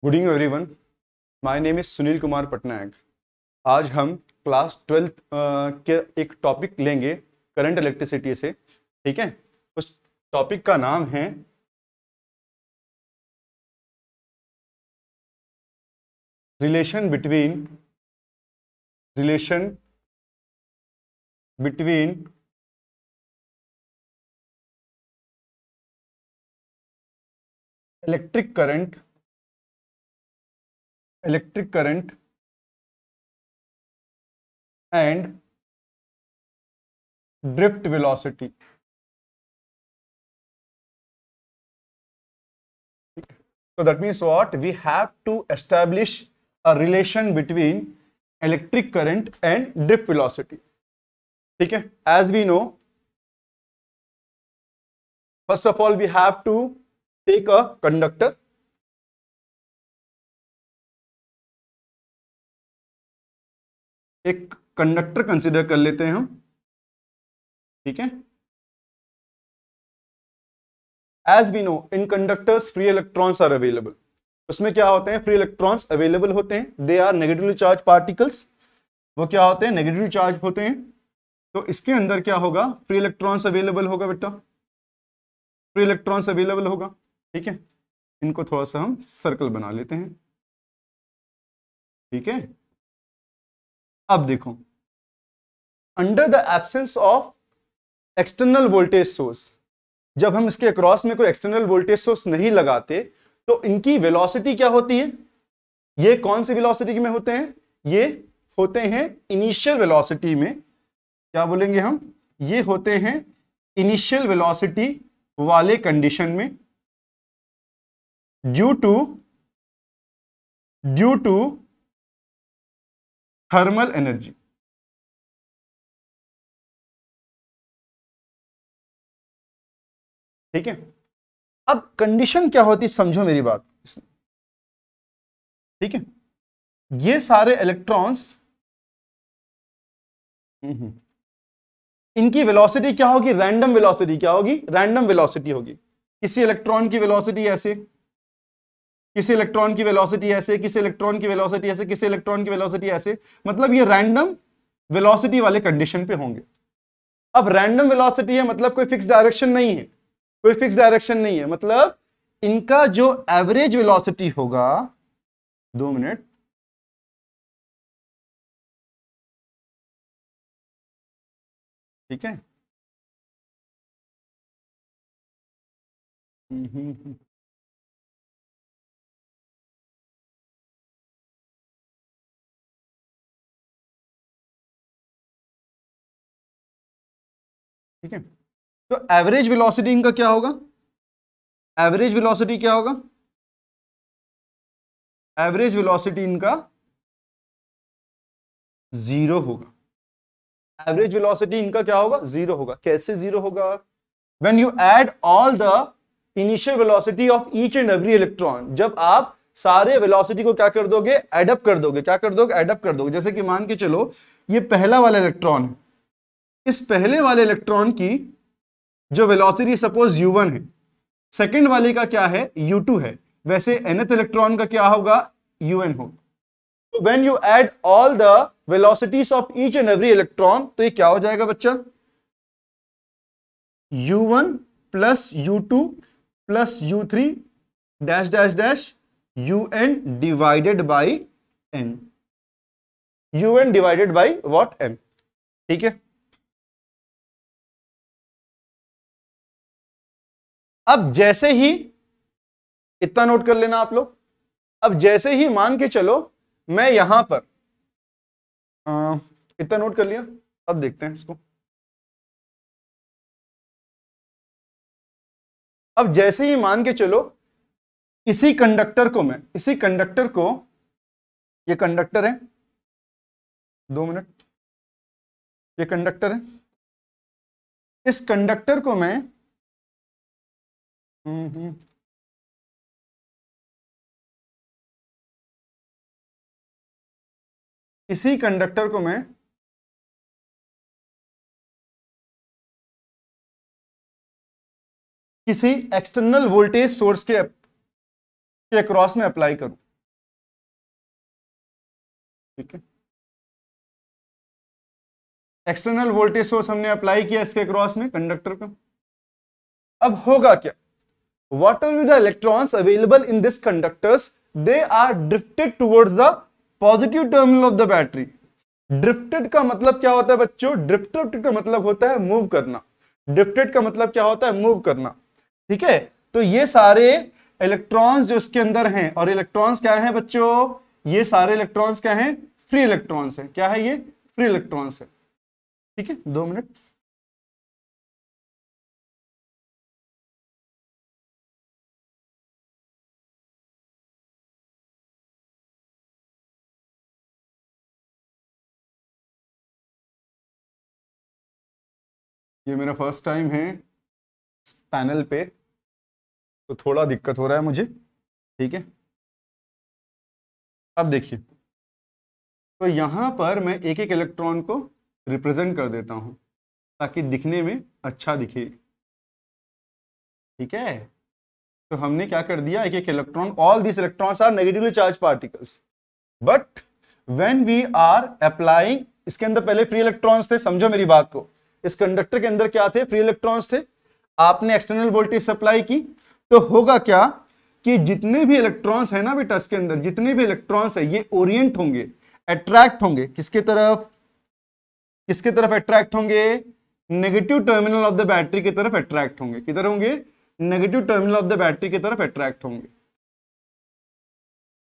Good evening everyone. My name is Sunil Kumar Patnaik. आज हम class 12th के एक टॉपिक लेंगे करंट इलेक्ट्रिसिटी से। ठीक है, उस टॉपिक का नाम है relation between electric current and drift velocity. So that means what? We have to establish a relation between electric current and drift velocity. ठीक है, as we know, first of all we have to take a conductor. एक conductor consider कर लेते हैं हम। ठीक है, as we know in conductors free electrons are available. उसमें क्या होते हैं? फ्री इलेक्ट्रॉन्स अवेलेबल होते हैं। They are negatively charge particles. वो क्या होते हैं? नेगेटिवली चार्ज होते हैं। तो इसके अंदर क्या होगा? फ्री इलेक्ट्रॉन्स अवेलेबल होगा बेटा, फ्री इलेक्ट्रॉन्स अवेलेबल होगा। ठीक है, इनको थोड़ा सा हम सर्कल बना लेते हैं। ठीक है, अब देखो, under the absence of external voltage source, जब हम इसके अक्रॉस में कोई एक्सटर्नल वोल्टेज सोर्स नहीं लगाते तो इनकी वेलोसिटी क्या होती है? ये कौन सी वेलोसिटी में होते हैं? ये होते हैं इनिशियल वेलोसिटी में। क्या बोलेंगे हम? ये होते हैं इनिशियल वेलोसिटी वाले कंडीशन में ड्यू टू थर्मल एनर्जी। ठीक है, अब कंडीशन क्या होती, समझो मेरी बात। ठीक है, ये सारे इलेक्ट्रॉन्स, इनकी वेलोसिटी क्या होगी? Random velocity. क्या होगी? रैंडम वेलोसिटी होगी। किसी इलेक्ट्रॉन की वेलोसिटी ऐसे, किसी इलेक्ट्रॉन की वेलोसिटी ऐसे, किसी इलेक्ट्रॉन की वेलोसिटी ऐसे, किसी इलेक्ट्रॉन की वेलोसिटी ऐसे। मतलब ये रैंडम वेलोसिटी वाले कंडीशन पे होंगे। अब रैंडम वेलोसिटी है मतलब कोई फिक्स डायरेक्शन नहीं है, कोई फिक्स डायरेक्शन नहीं है। मतलब इनका जो एवरेज वेलोसिटी होगा, 2 मिनट, ठीक है, ठीक है। तो एवरेज वेलोसिटी इनका क्या होगा? एवरेज वेलोसिटी क्या होगा? एवरेज वेलोसिटी इनका 0 होगा। एवरेज वेलोसिटी इनका क्या होगा? 0 होगा। कैसे 0 होगा? When you add all the initial velocity of each and every electron. जब आप सारे वेलोसिटी को क्या कर दोगे? एडअप कर दोगे। क्या कर दोगे? एडअप कर दोगे। जैसे कि मान के चलो ये पहला वाला इलेक्ट्रॉन है, इस पहले वाले इलेक्ट्रॉन की जो वेलोसिटी सपोज u1 है, सेकंड वाले का क्या है? u2 है। वैसे nth इलेक्ट्रॉन का क्या होगा? un होगा। तो when you add all the velocities of each and every electron, तो ये क्या हो जाएगा बच्चा? u1 plus u2 plus u3 dash dash dash un divided by n। un divided by what? n। ठीक है, अब जैसे ही, इतना नोट कर लेना आप लोग, अब जैसे ही मान के चलो मैं यहां पर इतना नोट कर लिया। अब देखते हैं इसको। अब जैसे ही मान के चलो इसी कंडक्टर को मैं, इसी कंडक्टर को, ये कंडक्टर है, 2 मिनट, ये कंडक्टर है, इस कंडक्टर को मैं इसी कंडक्टर को मैं किसी एक्सटर्नल वोल्टेज सोर्स के अक्रॉस में अप्लाई करूं। ठीक है, एक्सटर्नल वोल्टेज सोर्स हमने अप्लाई किया इसके क्रॉस में कंडक्टर पे। अब होगा क्या, what will be the electrons available in this conductors, they are drifted towards the positive terminal of the battery। Drifted का मतलब क्या होता है बच्चों, ड्रिफ्टेड का मतलब होता है मूव करना, ड्रिफ्टेड का मतलब क्या होता है, मूव करना। ठीक है, तो ये सारे इलेक्ट्रॉन्स जो इसके अंदर हैं, और इलेक्ट्रॉन्स क्या हैं बच्चों, ये सारे इलेक्ट्रॉन्स क्या हैं, फ्री इलेक्ट्रॉन्स हैं। क्या है ये, फ्री इलेक्ट्रॉन्स है। ठीक है, 2 मिनट। ये मेरा फर्स्ट टाइम है इस पैनल पे, तो थोड़ा दिक्कत हो रहा है मुझे। ठीक है, अब देखिए, तो यहां पर मैं एक एक इलेक्ट्रॉन को रिप्रेजेंट कर देता हूं ताकि दिखने में अच्छा दिखे। ठीक है, तो हमने क्या कर दिया, एक एक electron, all this electrons are negatively charge particles, but when we are applying, इसके अंदर पहले फ्री इलेक्ट्रॉन्स थे, समझो मेरी बात को, इस कंडक्टर के अंदर क्या थे, फ्री इलेक्ट्रॉन्स थे। आपने एक्सटर्नल वोल्टेज सप्लाई की, तो होगा क्या कि जितने भी इलेक्ट्रॉन्स है ना बेटा इसके अंदर, जितने भी इलेक्ट्रॉन्स है ये ओरिएंट होंगे, अट्रैक्ट होंगे किसके तरफ, किसके तरफ अट्रैक्ट होंगे, negative terminal of the battery की तरफ अट्रैक्ट होंगे। किधर होंगे, negative terminal of the battery की तरफ अट्रैक्ट होंगे।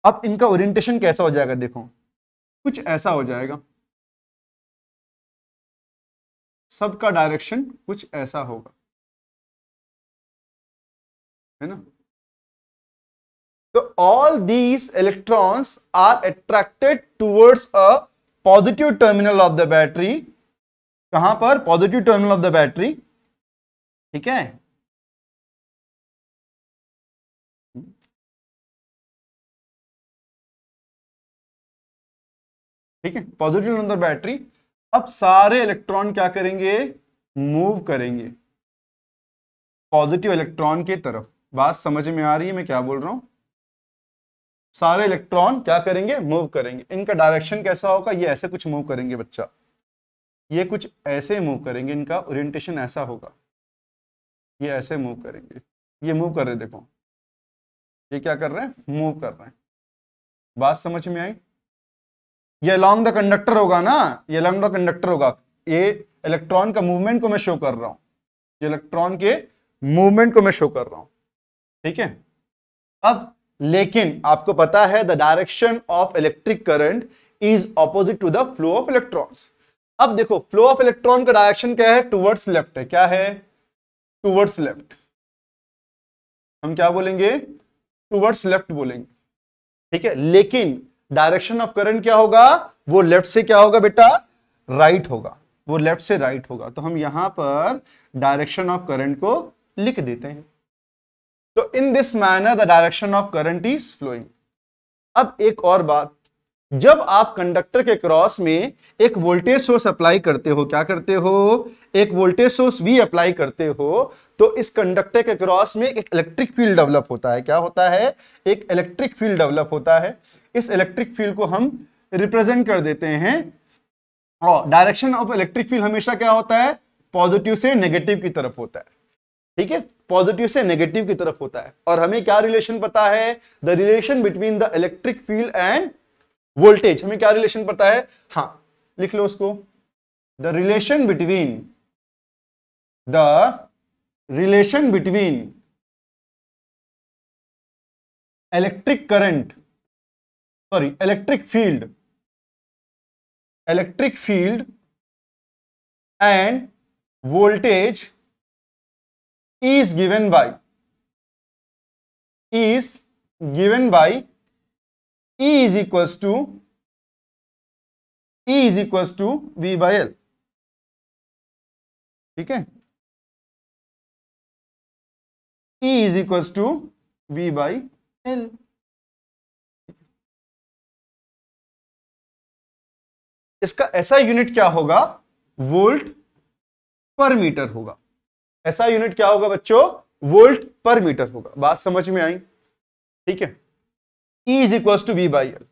अब इनका ओरिएंटेशन कैसा हो जाएगा, देखो कुछ ऐसा हो जाएगा, सबका डायरेक्शन कुछ ऐसा होगा, है ना। तो all these electrons are attracted towards a positive terminal of the battery. कहां पर, positive terminal of the battery. ठीक है, ठीक है, positive terminal of the battery. अब सारे इलेक्ट्रॉन क्या करेंगे, मूव करेंगे पॉजिटिव इलेक्ट्रॉन की तरफ। बात समझ में आ रही है मैं क्या बोल रहा हूं, सारे इलेक्ट्रॉन क्या करेंगे, मूव करेंगे। इनका डायरेक्शन कैसा होगा, ये ऐसे कुछ मूव करेंगे बच्चा, ये कुछ ऐसे मूव करेंगे, इनका ओरिएंटेशन ऐसा होगा, ये ऐसे मूव करेंगे, ये मूव कर रहे, देखो ये क्या कर रहे हैं, मूव कर रहे हैं। बात समझ में आई, ये अलोंग द कंडक्टर होगा ना, ये अलोंग द कंडक्टर होगा, ये इलेक्ट्रॉन का मूवमेंट को मैं शो कर रहा हूं, ये इलेक्ट्रॉन के मूवमेंट को मैं शो कर रहा हूं। ठीक है, अब लेकिन आपको पता है the direction of electric current is opposite to the flow of electrons. अब देखो फ्लो ऑफ इलेक्ट्रॉन का डायरेक्शन क्या है, टुवर्ड्स लेफ्ट है। क्या है, टुवर्ड्स लेफ्ट। हम क्या बोलेंगे, टुवर्ड्स लेफ्ट बोलेंगे। ठीक है, लेकिन डायरेक्शन ऑफ करंट क्या होगा, वो लेफ्ट से क्या होगा बेटा, राइट होगा, वो लेफ्ट से राइट होगा। तो हम यहां पर डायरेक्शन ऑफ करंट को लिख देते हैं। तो in this manner the direction of current is flowing. अब एक और बात, जब आप कंडक्टर के क्रॉस में एक वोल्टेज सोर्स अप्लाई करते हो, क्या करते हो, एक वोल्टेज सोर्स भी अप्लाई करते हो, तो इस कंडक्टर के क्रॉस में एक इलेक्ट्रिक फील्ड डेवलप होता है। क्या होता है, एक इलेक्ट्रिक फील्ड डेवलप होता है। इस इलेक्ट्रिक फील्ड को हम रिप्रेजेंट कर देते हैं, और डायरेक्शन ऑफ इलेक्ट्रिक फील्ड हमेशा क्या होता है, पॉजिटिव से नेगेटिव की तरफ होता है। ठीक है, पॉजिटिव से नेगेटिव की तरफ होता है। और हमें क्या रिलेशन पता है, the relation between the electric field end voltage. हमें क्या रिलेशन पता है, हाँ लिख लो उसको, the relation between electric current, sorry electric field end voltage is given by E is equals to V by L। ठीक है, E is equals to V by L। इसका ऐसा यूनिट क्या होगा, वोल्ट पर मीटर होगा। ऐसा यूनिट क्या होगा बच्चों, वोल्ट पर मीटर होगा। बात समझ में आई। ठीक है, E is equal to V by L।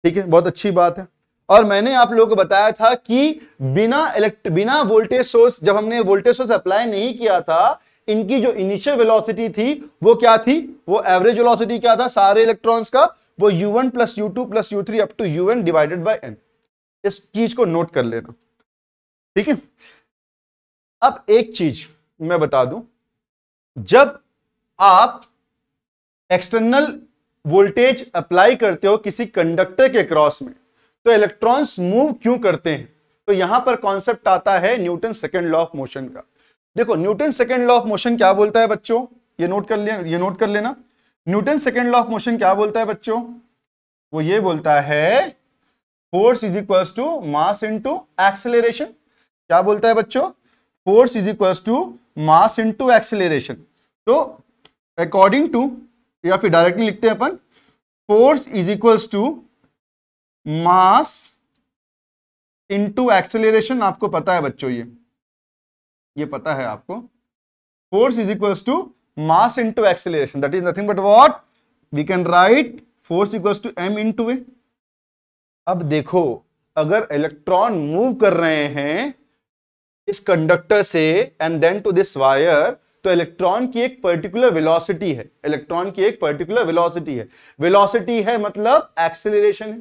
ठीक है, बहुत अच्छी बात है। और मैंने आप लोगों को बताया था कि बिना वोल्टेज सोर्स, जब हमने वोल्टेज सोर्स अप्लाई नहीं किया था, इनकी जो इनिशियल वेलोसिटी थी वो क्या थी, वो एवरेज वेलोसिटी क्या था सारे इलेक्ट्रॉन्स का, वो u1 plus u2 plus u3 up to un divided by n। इस चीज को नोट कर लेना, ठीक है। अब एक चीज मैं बता दूं, जब आप एक्सटर्नल वोल्टेज अप्लाई करते हो किसी कंडक्टर के क्रॉस में, तो इलेक्ट्रॉन्स मूव क्यों करते हैं, तो यहां पर कॉन्सेप्ट आता है Newton second law of motion का। देखो Newton second law of motion क्या बोलता है बच्चों, ये नोट कर लेना। Newton second law of motion क्या बोलता है बच्चों, वो ये बोलता है force is equals to mass into acceleration. क्या बोलता है बच्चों, force is equals to mass into acceleration. तो अकॉर्डिंग टू, या फिर डायरेक्टली लिखते हैं अपन, force is equals to mass into acceleration. आपको पता है बच्चों, ये पता है आपको, force is equals to mass into acceleration, that is nothing but what, we can write force equals to m into a। अब देखो, अगर इलेक्ट्रॉन मूव कर रहे हैं इस कंडक्टर से and then to this wire, तो इलेक्ट्रॉन की एक पर्टिकुलर वेलोसिटी है, इलेक्ट्रॉन की एक पर्टिकुलर वेलोसिटी है, वेलोसिटी है मतलब एक्सेलरेशन है।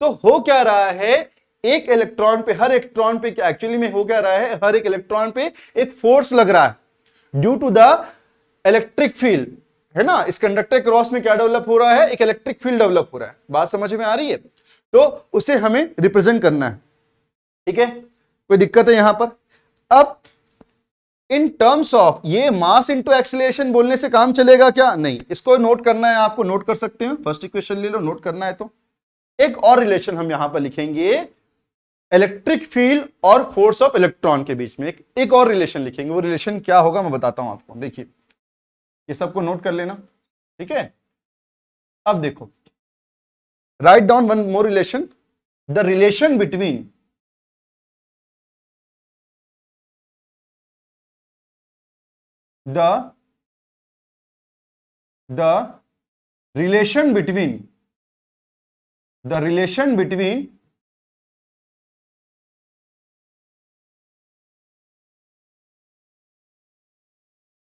तो हो क्या रहा है, एक इलेक्ट्रॉन पे, हर इलेक्ट्रॉन पे एक्चुअली में हो क्या रहा है, हर एक इलेक्ट्रॉन पे एक फोर्स लग रहा है due to the electric field, है ना। इस कंडक्टर क्रॉस में क्या डेवलप हो रहा है, एक इलेक्ट्रिक फील्ड डेवलप हो रहा है। बात समझ में आ रही है, तो उसे हमें रिप्रेजेंट करना है, ठीक है। कोई दिक्कत है यहां पर। अब इन टर्म्स ऑफ ये मास इनटू एक्सेलरेशन बोलने से काम चलेगा क्या, नहीं, इसको नोट करना है आपको, नोट कर सकते हैं, फर्स्ट इक्वेशन ले लो, नोट करना है। तो एक और रिलेशन हम यहां पर लिखेंगे, इलेक्ट्रिक फील्ड और फोर्स ऑफ इलेक्ट्रॉन के बीच में एक और रिलेशन लिखेंगे। वो रिलेशन क्या होगा मैं बताता हूं आपको, देखिए ये सबको नोट कर लेना, ठीक है। अब देखो, write down one more relation, the relation between the relation between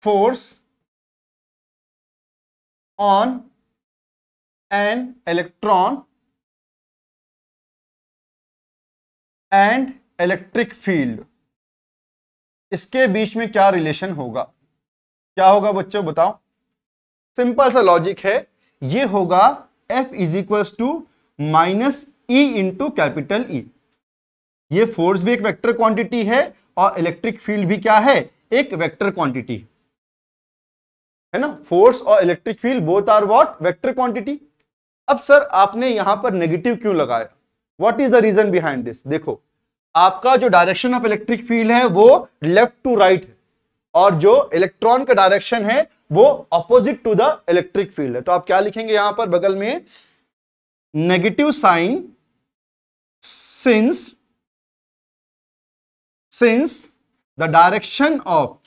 force on an electron and electric field, इसके बीच में क्या रिलेशन होगा, क्या होगा बच्चों बताओ। सिंपल सा लॉजिक है, ये होगा F is equals to minus E into capital E. ये फोर्स भी एक वेक्टर क्वांटिटी है और इलेक्ट्रिक फील्ड भी क्या है, एक वेक्टर क्वांटिटी है ना। फोर्स और electric field both are what, vector quantity. अब सर आपने यहां पर नेगेटिव क्यों लगाया, what is the reason behind this. देखो आपका जो डायरेक्शन ऑफ इलेक्ट्रिक फील्ड है वो लेफ्ट टू राइट है, और जो इलेक्ट्रॉन का डायरेक्शन है वो opposite to the electric field है। तो आप क्या लिखेंगे यहां पर बगल में, negative sign since the direction of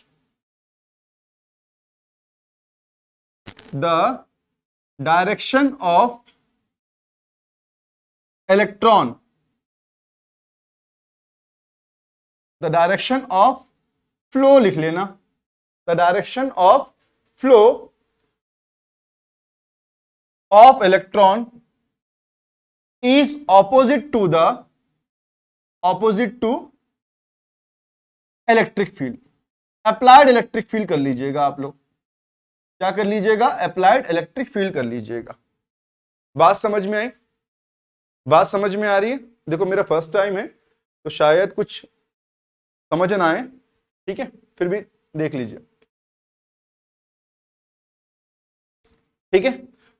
electron, the direction of flow लिख लेना, the direction of flow of electron is opposite to electric field. Applied electric field कर लीजिएगा आप लोग, क्या कर लीजिएगा, अप्लाइड इलेक्ट्रिक फील्ड कर लीजिएगा। बात समझ में आई, बात समझ में आ रही है। देखो मेरा फर्स्ट टाइम है तो शायद कुछ समझ ना आए, ठीक है, फिर भी देख लीजिए, ठीक है।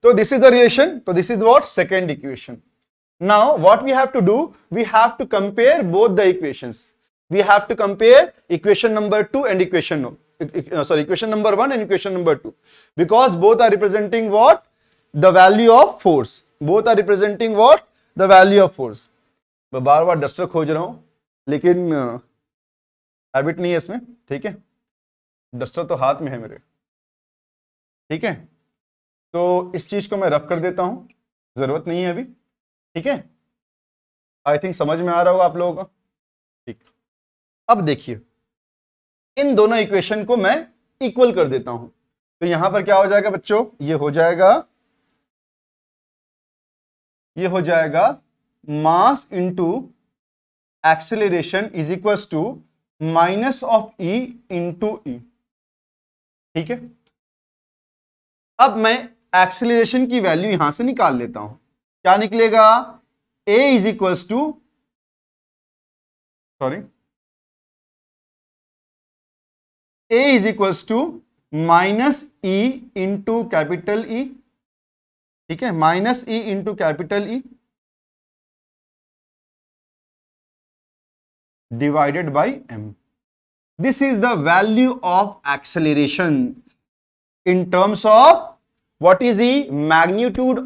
तो दिस इज द रिलेशन, तो this is what, second equation. Now what we have to do, we have to compare both the equations, we have to compare equation number 2 and equation number 1 and equation number 2, because both are representing what, the value of force, both are representing what, the value of force। मैं बार बार duster खोज रहा हूं लेकिन habit नहीं है इसमें, ठीक है। डस्टर तो हाथ में है मेरे, ठीक है। तो इस चीज को मैं रफ कर देता हूं, जरूरत नहीं है अभी, ठीक है। आई थिंक समझ में आ रहा होगा आप लोगों का। ठीक, अब देखिए इन दोनों इक्वेशन को मैं इक्वल कर देता हूं, तो यहां पर क्या हो जाएगा बच्चों, ये हो जाएगा mass into acceleration is equal to minus of E into E. ठीक है, अब मैं एक्सेलरेशन की वैल्यू यहां से निकाल लेता हूं, क्या निकलेगा, a is equal to a is equal to minus E into capital E. ठीक है, minus E into capital E divided by m। This is the value of acceleration in terms of what is the magnitude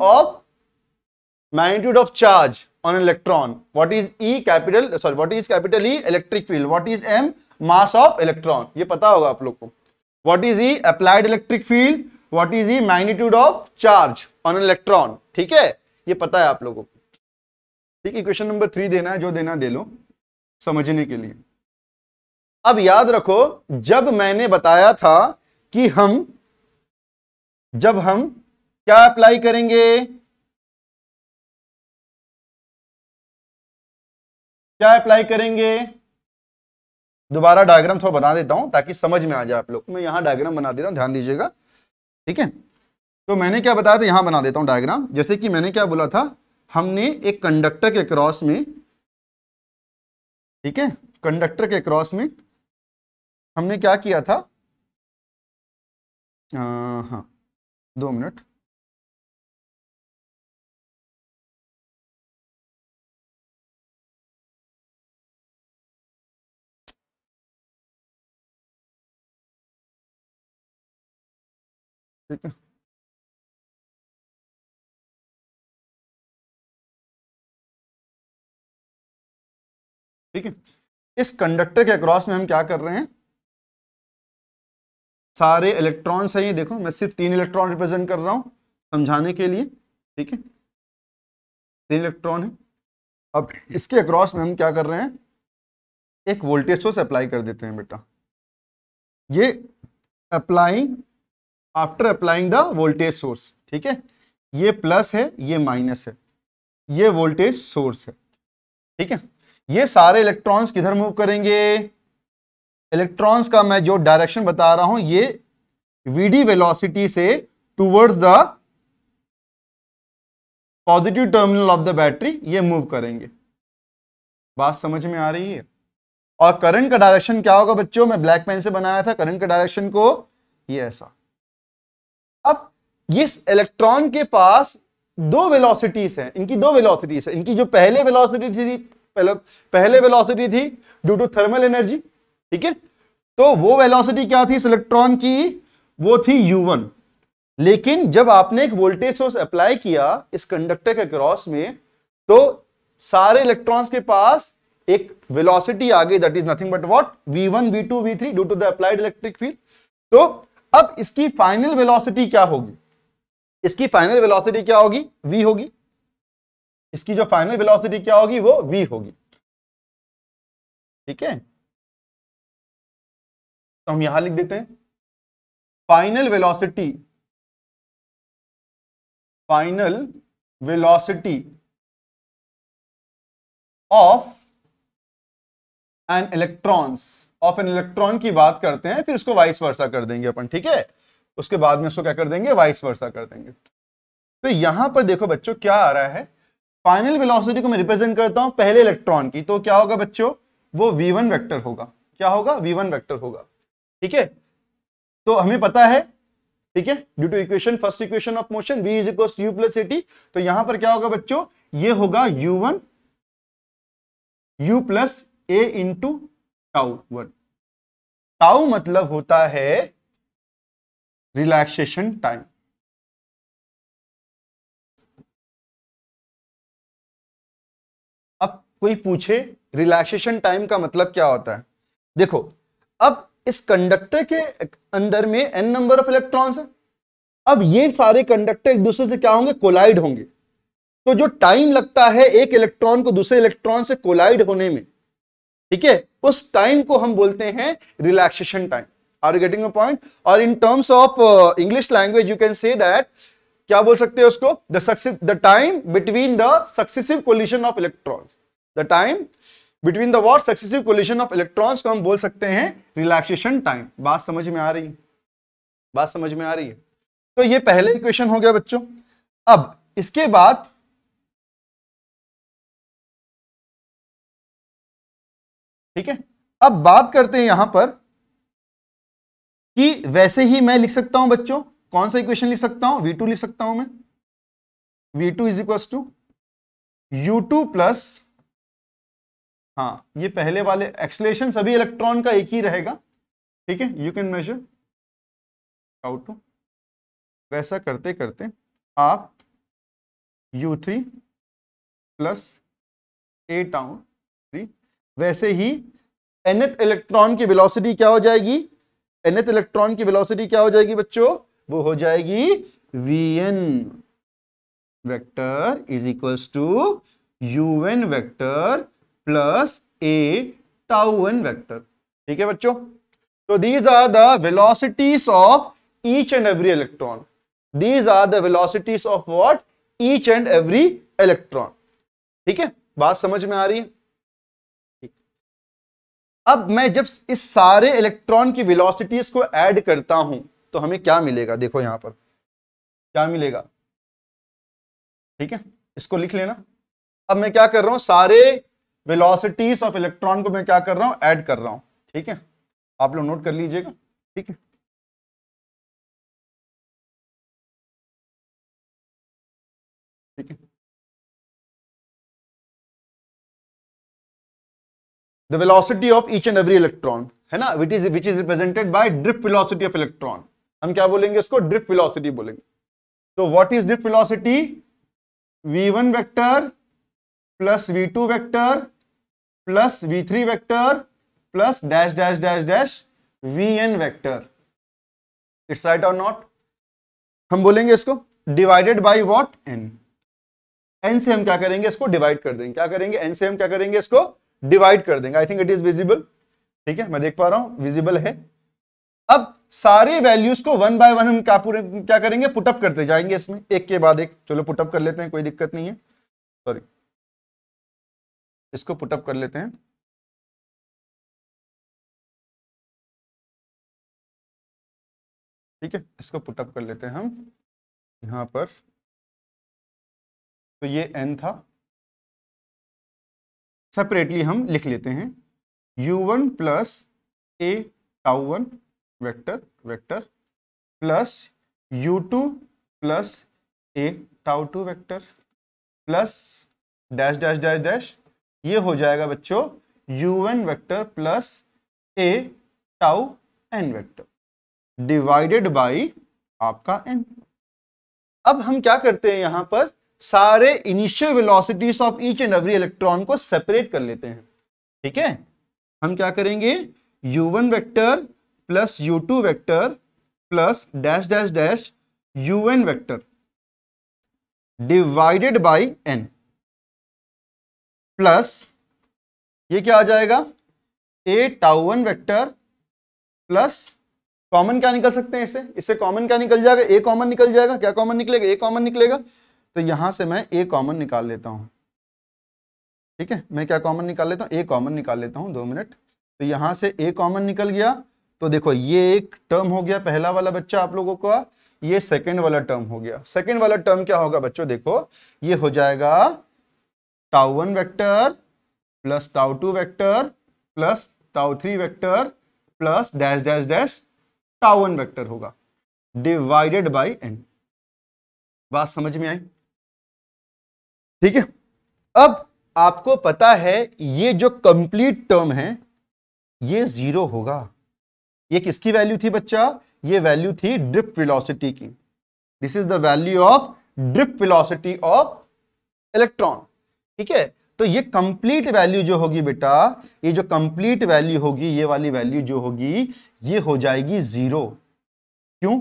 of charge on an electron, what is capital E, electric field, what is m, mass of electron। ये पता होगा आप लोग को, what is the applied electric field, what is the magnitude of charge on an electron। ठीक है, ये पता है आप लोगों को। ठीक है, इक्वेशन नंबर 3 देना है, जो देना दे लो समझने के लिए। अब याद रखो, जब मैंने बताया था कि जब हम क्या अप्लाई करेंगे, दोबारा डायग्राम थोड़ा बना देता हूं ताकि समझ में आ जाए आप लोग। मैं यहां डायग्राम बना दे रहा हूं, ध्यान दीजिएगा। ठीक है, तो मैंने क्या बताया था, यहां बना देता हूं डायग्राम। जैसे कि मैंने क्या बोला था, हमने एक कंडक्टर के क्रॉस में, ठीक है, कंडक्टर के क्रॉस में हमने क्या किया था, हाँ 2 मिनट, ठीक है, ठीक है। इस कंडक्टर के अक्रॉस में हम क्या कर रहे हैं, सारे इलेक्ट्रॉन्स हैं ये देखो, मैं सिर्फ 3 इलेक्ट्रॉन रिप्रेजेंट कर रहा हूं समझाने के लिए। ठीक है, 3 इलेक्ट्रॉन है। अब इसके अक्रॉस में हम क्या कर रहे हैं, एक वोल्टेज सोर्स अप्लाई कर देते हैं बेटा। ये applying, after applying the voltage source, ठीक है, ये प्लस है, ये माइनस है, ये वोल्टेज सोर्स है। ठीक है, ये सारे इलेक्ट्रॉन्स किधर मूव करेंगे, इलेक्ट्रॉन्स का मैं जो डायरेक्शन बता रहा हूं, ये वीडी वेलोसिटी से towards the positive terminal of the battery ये मूव करेंगे। बात समझ में आ रही है। और करंट का डायरेक्शन क्या होगा बच्चों, मैं ब्लैक पेन से बनाया था करंट का डायरेक्शन को, ये ऐसा। अब इस इलेक्ट्रॉन के पास 2 वेलोसिटीज हैं, इनकी 2 वेलोसिटीज है। इनकी जो पहले वेलोसिटी थी ड्यू टू थर्मल एनर्जी, ठीक है, तो वो वेलोसिटी क्या थी इस इलेक्ट्रॉन की, वो थी u1। लेकिन जब आपने एक वोल्टेज सोर्स अप्लाई किया इस कंडक्टर के क्रॉस में, तो सारे इलेक्ट्रॉन्स के पास एक वेलोसिटी आ गई, that is nothing but what, v1 v2 v3 due to the applied electric field. तो अब इसकी फाइनल वेलोसिटी क्या होगी, इसकी फाइनल वेलोसिटी क्या होगी, v होगी। इसकी जो फाइनल वेलोसिटी क्या होगी, वो v होगी। ठीक है, तो हम यहां लिख देते हैं final velocity of an electron की बात करते हैं, फिर इसको वाइस वर्सा कर देंगे अपन। ठीक है, उसके बाद में इसको क्या कर देंगे, वाइस वर्सा कर देंगे। तो यहां पर देखो बच्चों क्या आ रहा है, फाइनल वेलोसिटी को मैं रिप्रेजेंट करता हूं पहले इलेक्ट्रॉन की, तो क्या होगा बच्चों, वो v1 वेक्टर होगा। क्या होगा, v1 वेक्टर होगा। ठीक है, तो हमें पता है, ठीक है, due to equation, first equation of motion, v is equal to u plus at, तो यहां पर क्या होगा बच्चों, ये होगा u1 u plus a into टाउ1। टाउ मतलब होता है रिलैक्सेशन टाइम। अब कोई पूछे रिलैक्सेशन टाइम का मतलब क्या होता है, देखो अब इस कंडक्टर के अंदर में n नंबर ऑफ इलेक्ट्रॉन्स है। अब ये सारे कंडक्टर एक दूसरे से क्या होंगे, कोलाइड होंगे। तो जो टाइम लगता है एक इलेक्ट्रॉन को दूसरे इलेक्ट्रॉन से कोलाइड होने में, ठीक है, उस टाइम को हम बोलते हैं relaxation time. Are you getting a point? और in terms of English language you can say that, क्या बोल सकते हैं उसको, the time between the successive collision of electrons, the time between the what successive collision of electrons को हम बोल सकते हैं रिलैक्सेशन टाइम। बात समझ में आ रही है? बात समझ में आ रही है? तो ये पहले इक्वेशन हो गया बच्चों। अब इसके बाद ठीक है, अब बात करते हैं यहां पर कि वैसे ही मैं लिख सकता हूं बच्चों, कौन सा इक्वेशन लिख सकता हूं, V2 लिख सकता हूं मैं, V2 is equal to U2 plus, हाँ ये पहले वाले एक्सलेशन सभी इलेक्ट्रॉन का एक ही रहेगा, ठीक है, यू कैन मेजर टाउ2। वैसा करते करते आप U3 प्लस A टाउ3, वैसे ही nth इलेक्ट्रॉन की वेलोसिटी क्या हो जाएगी, nth इलेक्ट्रॉन की वेलोसिटी क्या हो जाएगी बच्चों, वो हो जाएगी Vn vector is equals to UN vector plus A टाउ1 वेक्टर। ठीक है बच्चों, तो these are the velocities of each and every electron. These are the velocities of what? Each and every electron. ठीक है, बात समझ में आ रही है? अब मैं जब इस सारे इलेक्ट्रॉन की वेलोसिटीज को ऐड करता हूं तो हमें क्या मिलेगा, देखो यहां पर क्या मिलेगा, ठीक है, इसको लिख लेना। अब मैं क्या कर रहा हूं, सारे वेलोसिटीज ऑफ इलेक्ट्रॉन को मैं क्या कर रहा हूं, ऐड कर रहा हूं, ठीक है, आप लोग नोट कर लीजिएगा, ठीक है। ठीक है, the velocity of each and every electron है ना, which is represented by drift velocity of electron। हम क्या बोलेंगे इसको, drift velocity बोलेंगे। तो what is drift velocity? v1 vector plus v2 vector plus v3 vector plus dash dash dash dash vn vector. It's right और not? हम बोलेंगे इसको divided by what, n। n से हम क्या करेंगे, इसको डिवाइड कर देंगे, क्या करेंगे, n से हम क्या करेंगे, इसको डिवाइड कर देंगे। I think it is visible, ठीक है, मैं देख पा रहा हूं विजिबल है। अब सारे वैल्यूज को वन बाय वन हम क्या करेंगे, पुटअप करते जाएंगे इसमें, एक के बाद एक। चलो पुटअप कर लेते हैं, कोई दिक्कत नहीं है, सॉरी इसको पुटअप कर लेते हैं। ठीक है, इसको पुटअप कर लेते हैं हम यहां पर। तो ये n था, सेपरेटली हम लिख लेते हैं U1 प्लस A टाउ1 vector vector plus U2 plus A टाउ2 vector plus dash dash dash dash, ये हो जाएगा बच्चों UN vector plus A tau n vector divided by आपका n। अब हम क्या करते हैं, यहां पर सारे initial velocities of each and every electron को सेपरेट कर लेते हैं। ठीक है, हम क्या करेंगे, U1 vector plus U2 vector plus dash dash dash UN vector divided by n plus ये क्या आ जाएगा, A टाउ1 वेक्टर प्लस, कॉमन क्या निकल सकते हैं इससे कॉमन क्या निकल जाएगा, A कॉमन निकल जाएगा। क्या कॉमन निकलेगा, A कॉमन निकलेगा। तो यहां से मैं A कॉमन निकाल लेता हूं, ठीक है, मैं क्या कॉमन निकाल लेता हूं, A कॉमन निकाल लेता हूं, 2 मिनट। तो यहां से A कॉमन निकल गया, तो देखो ये एक टर्म हो गया पहला वाला बच्चा आप लोगों का, ये सेकंड वाला टर्म हो गया। सेकंड वाला टर्म क्या होगा बच्चों, देखो ये हो जाएगा टाउ1 वेक्टर प्लस टाउ2 वेक्टर प्लस टाउ3 vector plus dash dash dash टाउ1 वेक्टर होगा डिवाइडेड बाय n। बात समझ में आई? ठीक है, अब आपको पता है ये जो कंप्लीट टर्म है ये 0 होगा। ये किसकी वैल्यू थी बच्चा, ये वैल्यू थी ड्रिफ्ट वेलोसिटी की। This is the value of drift velocity of electron. ठीक है, तो ये कंप्लीट वैल्यू जो होगी बेटा, ये जो कंप्लीट वैल्यू होगी, ये वाली वैल्यू जो होगी ये हो जाएगी 0। क्यों?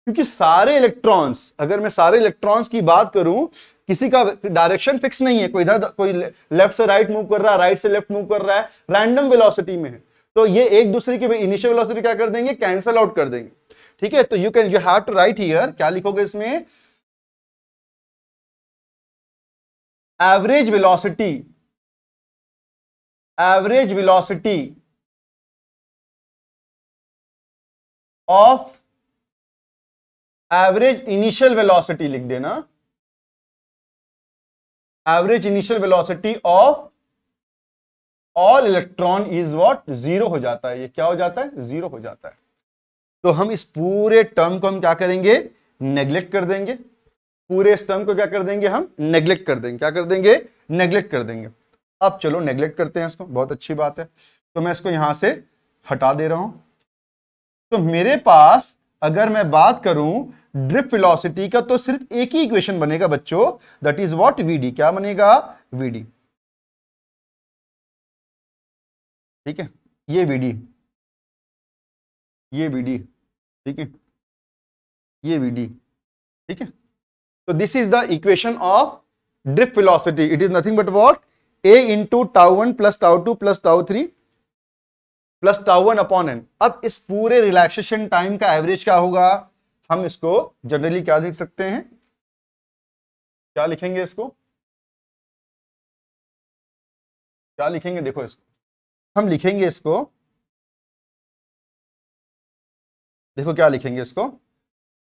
क्योंकि सारे इलेक्ट्रॉन्स, अगर मैं सारे इलेक्ट्रॉन्स की बात करूं, किसी का डायरेक्शन फिक्स नहीं है, कोई इधर कोई लेफ्ट से राइट मूव कर रहा है, राइट से लेफ्ट मूव कर रहा है, रैंडम वेलोसिटी में है, तो ये एक दूसरे की इनिशियल वेलोसिटी क्या कर देंगे, कैंसल आउट कर देंगे। ठीक है, तो you have to write here, क्या लिखोगे इसमें, average velocity of average initial velocity लिख देना, average initial velocity of all electron is what, zero हो जाता है। ये क्या हो जाता है, जीरो हो जाता है। तो हम इस पूरे टर्म को हम क्या करेंगे, नेग्लेक्ट कर देंगे, पूरे इस टर्म को क्या कर देंगे, हम नेग्लेक्ट कर देंगे, क्या कर देंगे, नेग्लेक्ट कर देंगे। अब चलो नेग्लेक्ट करते हैं इसको, बहुत अच्छी बात है। तो मैं इसको यहां से हटा दे रहा हूं। तो मेरे पास अगर मैं बात करूं ड्रिफ्ट वेलोसिटी का, तो सिर्फ एक ही इक्वेशन बनेगा बच्चों, दैट इज व्हाट, वीडी। क्या बनेगा, वीडी। ठीक है, ये वीडी, ये वीडी, ठीक है, ये वीडी। ठीक है, तो this is the equation of drift velocity. It is nothing but what, a into τ1 plus τ2 plus τ3 plus τ1 upon n। अब इस पूरे रिलैक्सेशन टाइम का एवरेज क्या होगा, हम इसको जनरली क्या लिख सकते हैं, क्या लिखेंगे इसको, क्या लिखेंगे, देखो इसको हम लिखेंगे, इसको देखो क्या लिखेंगे इसको,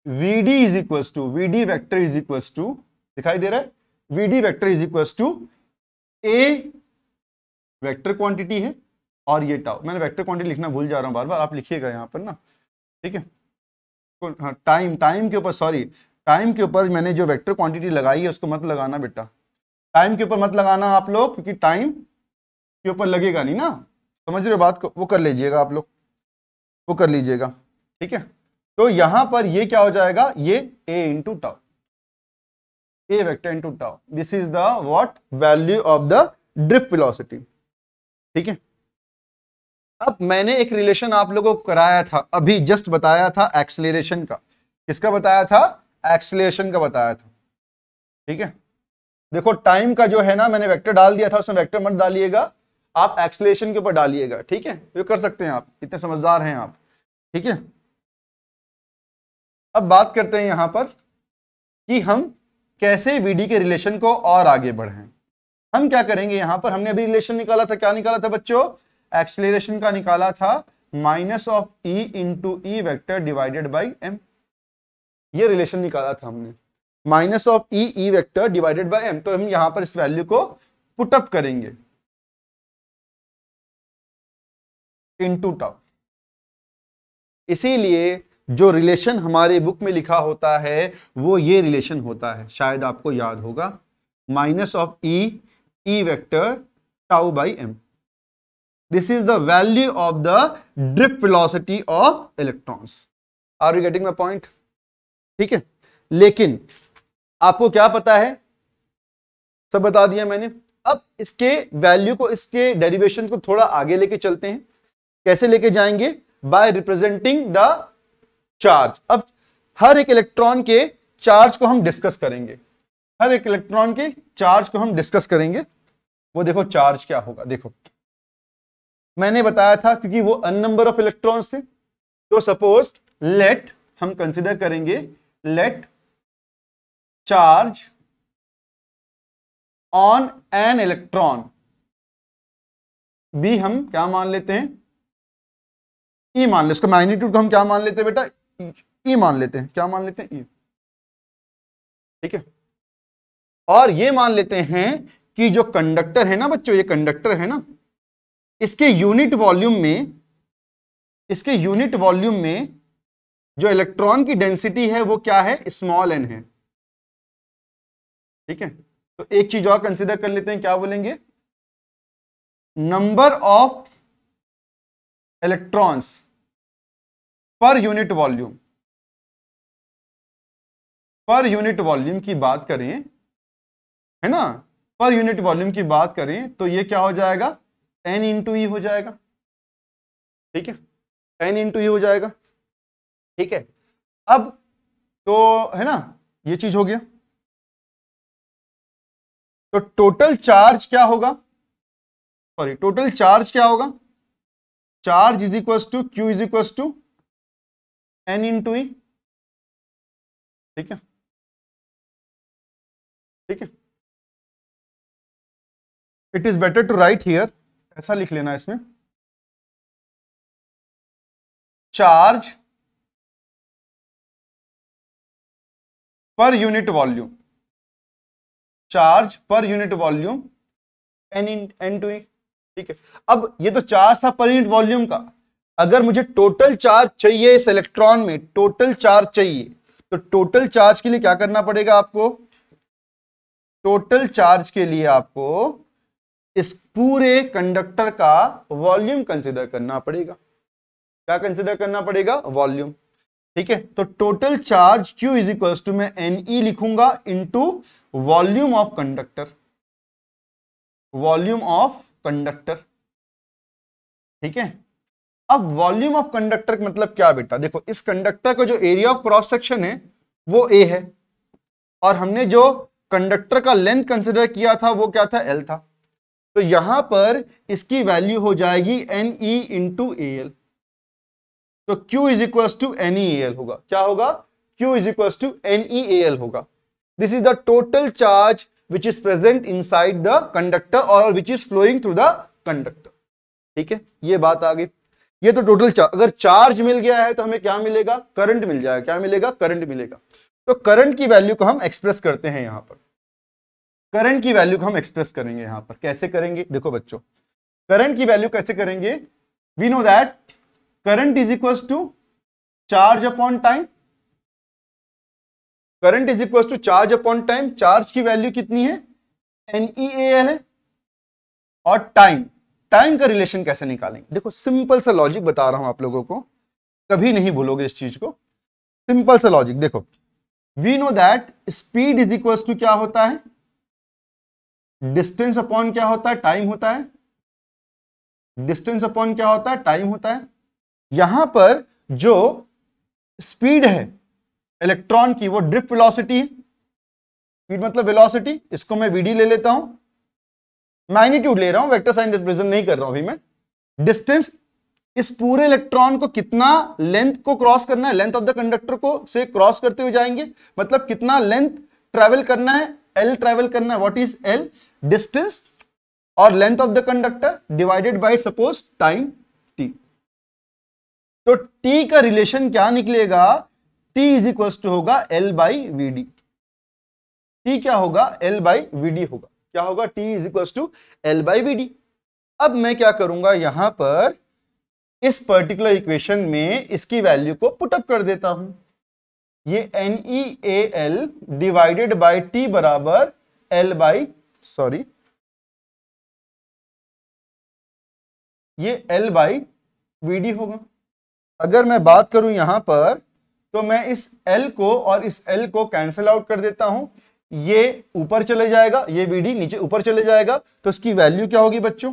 vd is equal to, vd vector is equal to, दिखाई दे रहा है, vd vector is equal to a vector quantity है और ये टाउ। मैंने वेक्टर क्वांटिटी लिखना भूल जा रहा हूं, बार बार आप लिखिएगा यहां पर ना। ठीक है, हाँ, टाइम के ऊपर, सॉरी, टाइम के ऊपर मैंने जो वेक्टर क्वांटिटी लगाई है उसको मत लगाना बेटा, टाइम के ऊपर मत लगाना आप लोग, क्योंकि टाइम के ऊपर लगेगा नहीं ना, समझ रहे हो बात को, वो कर लीजिएगा आप लोग, वो कर लीजिएगा। ठीक है, तो यहां पर ये क्या हो जाएगा, ये a into tau, a vector into tau, this is the what, value of the drift velocity. ठीक है, अब मैंने एक रिलेशन आप लोगों को कराया था, अभी जस्ट बताया था एक्सेलरेशन का। किसका बताया था, एक्सेलरेशन का बताया था। ठीक है, देखो टाइम का जो है ना, मैंने वेक्टर डाल दिया था, उसमें वेक्टर मत डालिएगा, आप एक्सेलरेशन के ऊपर डालिएगा। ठीक है, ये कर सकते हैं आप, इतने समझदार हैं आप। ठीक है, अब बात करते हैं यहां पर कि हम कैसे वीडी के रिलेशन को और आगे बढ़ाएं। हम क्या करेंगे, यहां पर हमने अभी रिलेशन निकाला था, क्या निकाला था बच्चों, एक्सेलरेशन का निकाला था, minus of E into E vector divided by M. ये रिलेशन निकाला था हमने, minus of E vector divided by M. तो हम यहां पर इस वैल्यू को पुटअप करेंगे इनटू टाउ। इसीलिए जो रिलेशन हमारे बुक में लिखा होता है वो ये रिलेशन होता है, शायद आपको याद होगा, minus of E vector tau by M. This is the value of the drift velocity of electrons. Are you getting my point? ठीक है, लेकिन आपको क्या पता है, सब बता दिया मैंने। अब इसके वैल्यू को, इसके डेरिवेशन को थोड़ा आगे लेके चलते हैं। कैसे लेके जाएंगे, बाय रिप्रेजेंटिंग द चार्ज। अब हर एक इलेक्ट्रॉन के चार्ज को हम डिस्कस करेंगे, हर एक इलेक्ट्रॉन के चार्ज को हम डिस्कस करेंगे। वो देखो चार्ज क्या होगा, देखो मैंने बताया था, क्योंकि वो n नंबर ऑफ इलेक्ट्रॉन्स थे, तो सपोज लेट, हम कंसिडर करेंगे, let charge on an electron be, हम क्या मान लेते हैं, ई मान ले, उसका मैग्नीट्यूड को हम क्या मान लेते हैं बेटा, ई मान लेते हैं, क्या मान लेते हैं, ई। ठीक है, और ये मान लेते हैं कि जो कंडक्टर है ना बच्चों, ये कंडक्टर है ना, इसके यूनिट वॉल्यूम में, इसके यूनिट वॉल्यूम में जो इलेक्ट्रॉन की डेंसिटी है वो क्या है, स्मॉल एन है। ठीक है, तो एक चीज और कंसीडर कर लेते हैं, क्या बोलेंगे, नंबर ऑफ इलेक्ट्रॉन्स पर यूनिट वॉल्यूम। पर यूनिट वॉल्यूम की बात करें, है ना, पर यूनिट वॉल्यूम की बात करें तो ये क्या हो जाएगा, n इंटू ई हो जाएगा। ठीक है, n इंटू ई हो जाएगा। ठीक है, अब तो है ना, ये चीज हो गया। तो टोटल चार्ज क्या होगा, सॉरी टोटल चार्ज क्या होगा, charge is equal to Q is equal to N into E. ठीक है, ठीक है। It is better to write here, ऐसा लिख लेना इसमें, charge per unit volume, charge per unit volume N to E. ठीक है, अब ये तो चार्ज था पर यूनिट वॉल्यूम का, अगर मुझे टोटल चार्ज चाहिए इस इलेक्ट्रॉन में, टोटल चार्ज चाहिए, तो टोटल चार्ज के लिए क्या करना पड़ेगा आपको, टोटल चार्ज के लिए आपको इस पूरे कंडक्टर का वॉल्यूम कंसीडर करना पड़ेगा। क्या कंसीडर करना पड़ेगा, वॉल्यूम। ठीक है, तो total charge Q is equal to मैं NE लिखूंगा into volume of conductor, volume of conductor. ठीक है, अब वॉल्यूम ऑफ कंडक्टर का मतलब क्या बेटा, देखो इस कंडक्टर का जो एरिया ऑफ क्रॉस सेक्शन है वो A है, और हमने जो कंडक्टर का लेंथ कंसीडर किया था वो क्या था, L था। तो यहां पर इसकी वैल्यू हो जाएगी NE इंटू AL। तो Q is equal to NEAL होगा, क्या होगा, Q is equal to NEAL होगा। This is the total charge which is present inside the conductor और which is flowing through the conductor. ठीक है, ये बात आ गई। ये तो टोटल चार्ज, अगर चार्ज मिल गया है तो हमें क्या मिलेगा, करंट मिल जाएगा। क्या मिलेगा, करंट मिलेगा। तो करंट की वैल्यू को हम एक्सप्रेस करते हैं यहां पर, करंट की वैल्यू को हम एक्सप्रेस करेंगे यहां पर। कैसे करेंगे, देखो बच्चों, करंट की वैल्यू कैसे करेंगे, we know that current is equal to charge upon time, current is equal to charge upon time. Charge की वैल्यू कितनी है, NEAL है, और टाइम, टाइम का रिलेशन कैसे निकालेंगे, देखो सिंपल सा लॉजिक बता रहा हूं आप लोगों को, कभी नहीं भूलोगे इस चीज को। सिंपल सा लॉजिक देखो, we know that speed is equal to क्या होता है, डिस्टेंस अपॉन क्या होता है, टाइम होता है। डिस्टेंस अपॉन क्या होता है, टाइम होता है। यहां पर जो स्पीड है इलेक्ट्रॉन की वो ड्रिफ्ट वेलोसिटी है, स्पीड मतलब वेलोसिटी, इसको मैं VD ले लेता हूं, मैग्नीट्यूड ले रहा हूं, वेक्टर साइन रिप्रेजेंट नहीं कर रहा हूं अभी मैं। डिस्टेंस, इस पूरे इलेक्ट्रॉन को कितना लेंथ को क्रॉस करना है, लेंथ ऑफ द कंडक्टर को से क्रॉस करते हुए जाएंगे, मतलब कितना लेंथ ट्रेवल करना है, L ट्रेवल करना है। व्हाट इज L, डिस्टेंस और length of the conductor divided by suppose time T। तो T का रिलेशन क्या निकलेगा, T इज इक्वल टू होगा L बाई VD। T क्या होगा, L बाई VD होगा। क्या होगा, T is equal to L by VD। अब मैं क्या करूंगा, यहां पर इस पर्टिकुलर इक्वेशन में इसकी वैल्यू को पुटअप कर देता हूं। ये NEAL डिवाइडेड बाय T बराबर L बाई, सॉरी ये L बाई VD होगा। अगर मैं बात करूं यहां पर, तो मैं इस L को और इस L को कैंसिल आउट कर देता हूं, ये ऊपर चले जाएगा, ये VD नीचे ऊपर चले जाएगा। तो इसकी वैल्यू क्या होगी बच्चों,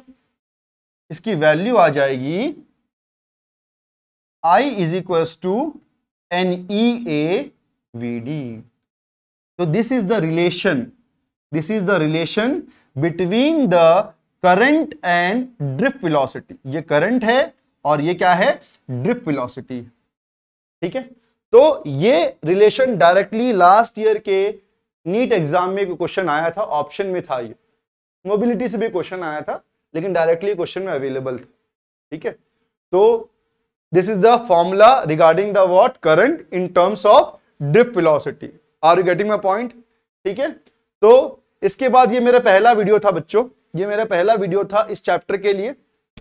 इसकी वैल्यू आ जाएगी I is equal to NEAVD। तो this is the relation, this is the relation between the current and drift velocity. ये करंट है और ये क्या है, ड्रिफ्ट वेलोसिटी। ठीक है, तो ये रिलेशन डायरेक्टली लास्ट ईयर के नीट एग्जाम में क्वेश्चन आया था, ऑप्शन में था, ये मोबिलिटी से भी क्वेश्चन आया था, लेकिन डायरेक्टली क्वेश्चन में अवेलेबल था। ठीक है, तो this is the formula regarding the what, current in terms of drift velocity. Are you getting my point. ठीक है, तो इसके बाद ये मेरा पहला वीडियो था बच्चों, ये मेरा पहला वीडियो था इस चैप्टर के लिए।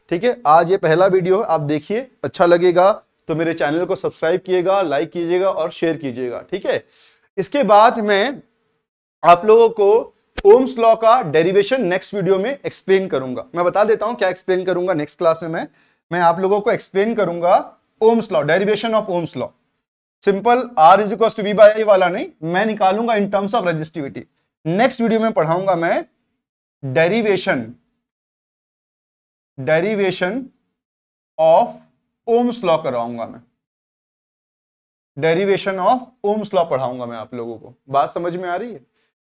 ठीक है, आज ये पहला वीडियो है, आप देखिए, अच्छा लगेगा तो मेरे चैनल को सब्सक्राइब कीजिएगा, लाइक कीजिएगा और शेयर कीजिएगा। ठीक है, इसके बाद मैं आप लोगों को ओम्स लॉ का डेरिवेशन नेक्स्ट वीडियो में एक्सप्लेन करूंगा। मैं बता देता हूं क्या एक्सप्लेन करूंगा नेक्स्ट क्लास में। मैं आप लोगों को एक्सप्लेन करूंगा Ohm's law, derivation of Ohm's law. Simple R is equal to V by I वाला नहीं, मैं निकालूंगा in terms of resistivity. Next video में पढ़ाऊंगा मैं डेरिवेशन ऑफ ओम्स लॉ करवाऊंगा मैं। डेरिवेशन ऑफ ओम्स लॉ पढ़ाऊंगा मैं आप लोगों को। बात समझ में आ रही है?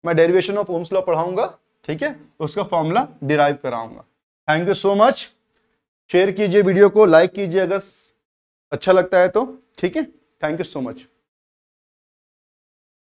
मैं डेरिवेशन ऑफ ओम्स लॉ पढ़ाऊंगा, ठीक है, उसका फॉर्मूला डिराइव कराऊंगा। Thank you so much. Share कीजिए वीडियो को, लाइक कीजिए अगर अच्छा लगता है तो, ठीक है। Thank you so much.